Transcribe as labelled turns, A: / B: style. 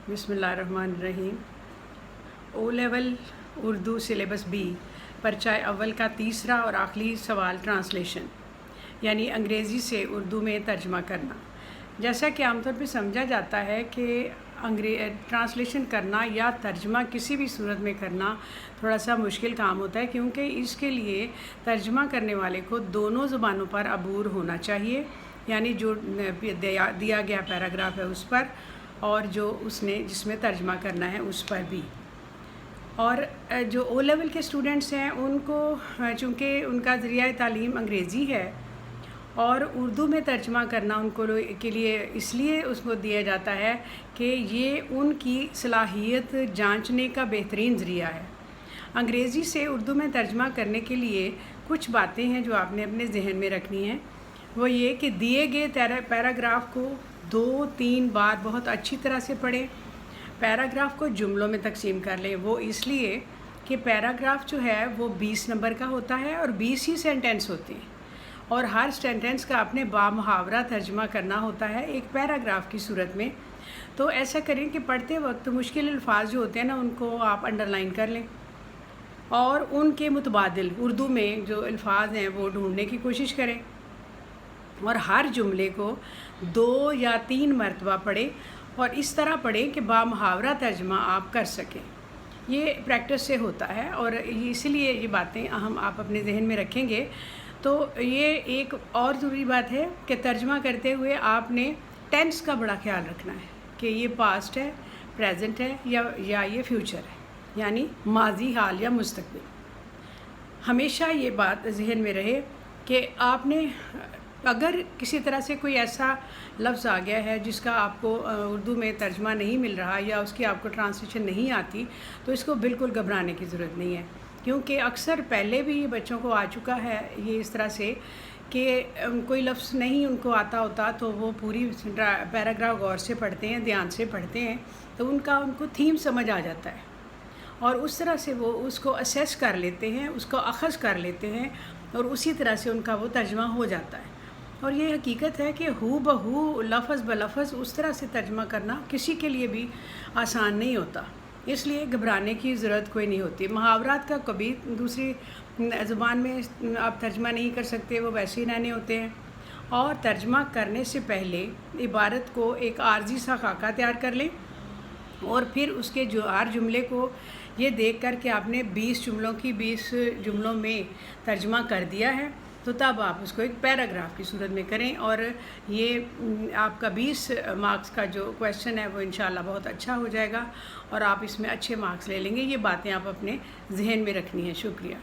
A: बिस्मिल्लाहिर्रहमानिर्रहीम। O level Urdu syllabus B परचाए अव्वल का तीसरा और आखिरी सवाल ट्रांसलेशन यानी अंग्रेज़ी से उर्दू में तर्जमा करना। जैसा कि आमतौर पर समझा जाता है कि ट्रांसलेशन करना या तर्जमा किसी भी सूरत में करना थोड़ा सा मुश्किल काम होता है, क्योंकि इसके लिए तर्जमा करने वाले को दोनों ज़ुबानों पर अबूर होना चाहिए, यानी जो दिया गया पैराग्राफ है उस पर और जो उसने जिसमें तर्जमा करना है उस पर भी। और जो ओ लेवल के स्टूडेंट्स हैं उनको चूँकि उनका ज़रिया तालीम अंग्रेज़ी है और उर्दू में तर्जमा करना उनको के लिए इसलिए उसको दिया जाता है कि ये उनकी सलाहियत जांचने का बेहतरीन ज़रिया है। अंग्रेज़ी से उर्दू में तर्जमा करने के लिए कुछ बातें हैं जो आपने अपने जहन में रखनी हैं। वो ये कि दिए गए पैराग्राफ को 2-3 बार बहुत अच्छी तरह से पढ़ें। पैराग्राफ को जुमलों में तकसीम कर लें। वो इसलिए कि पैराग्राफ जो है वो 20 नंबर का होता है और 20 ही सेंटेंस होते हैं और हर सेंटेंस का अपने बामुहावरा तर्जमा करना होता है एक पैराग्राफ की सूरत में। तो ऐसा करें कि पढ़ते वक्त मुश्किल अल्फाज जो होते हैं ना उनको आप अंडरलाइन कर लें और उनके मुतबादिल उर्दू में जो अल्फाज हैं वो ढूंढने की कोशिश करें और हर जुमले को 2 या 3 मरतबा पढ़ें और इस तरह पढ़ें कि बामुहावरा तर्जमा आप कर सकें। ये प्रैक्टिस से होता है और इसीलिए ये बातें आप अपने जहन में रखेंगे। तो ये एक और ज़रूरी बात है कि तर्जमा करते हुए आपने टेंस का बड़ा ख्याल रखना है कि ये पास्ट है, प्रेजेंट है या ये फ्यूचर है, यानी माजी, हाल या मुस्तकबिल। हमेशा ये बात जहन में रहे कि आपने अगर किसी तरह से कोई ऐसा लफ्ज़ आ गया है जिसका आपको उर्दू में तर्जमा नहीं मिल रहा या उसकी आपको ट्रांसलेशन नहीं आती, तो इसको बिल्कुल घबराने की ज़रूरत नहीं है, क्योंकि अक्सर पहले भी ये बच्चों को आ चुका है ये इस तरह से कि कोई लफ्ज़ नहीं उनको आता होता तो वो पूरी पैराग्राफ गौर से पढ़ते हैं, ध्यान से पढ़ते हैं, तो उनको थीम समझ आ जाता है और उस तरह से वो उसको असेस कर लेते हैं, उसको अख़ज़ कर लेते हैं और उसी तरह से उनका वो तर्जमा हो जाता है। और ये हकीकत है कि हू बहू लफ्ज़ ब लफ्ज़ उस तरह से तर्जमा करना किसी के लिए भी आसान नहीं होता, इसलिए घबराने की ज़रूरत कोई नहीं होती। मुहावरात का कभी दूसरी ज़ुबान में आप तर्जमा नहीं कर सकते, वो वैसे ही रहने होते हैं। और तर्जमा करने से पहले इबारत को एक आर्जी सा खाका तैयार कर लें और फिर उसके जो हर जुमले को ये देख कर के आपने 20 जुमलों में तर्जमा कर दिया है, तो तब आप उसको एक पैराग्राफ की सूरत में करें और ये आपका 20 मार्क्स का जो क्वेश्चन है वो इंशाल्लाह बहुत अच्छा हो जाएगा और आप इसमें अच्छे मार्क्स ले लेंगे। ये बातें आप अपने जहन में रखनी है। शुक्रिया।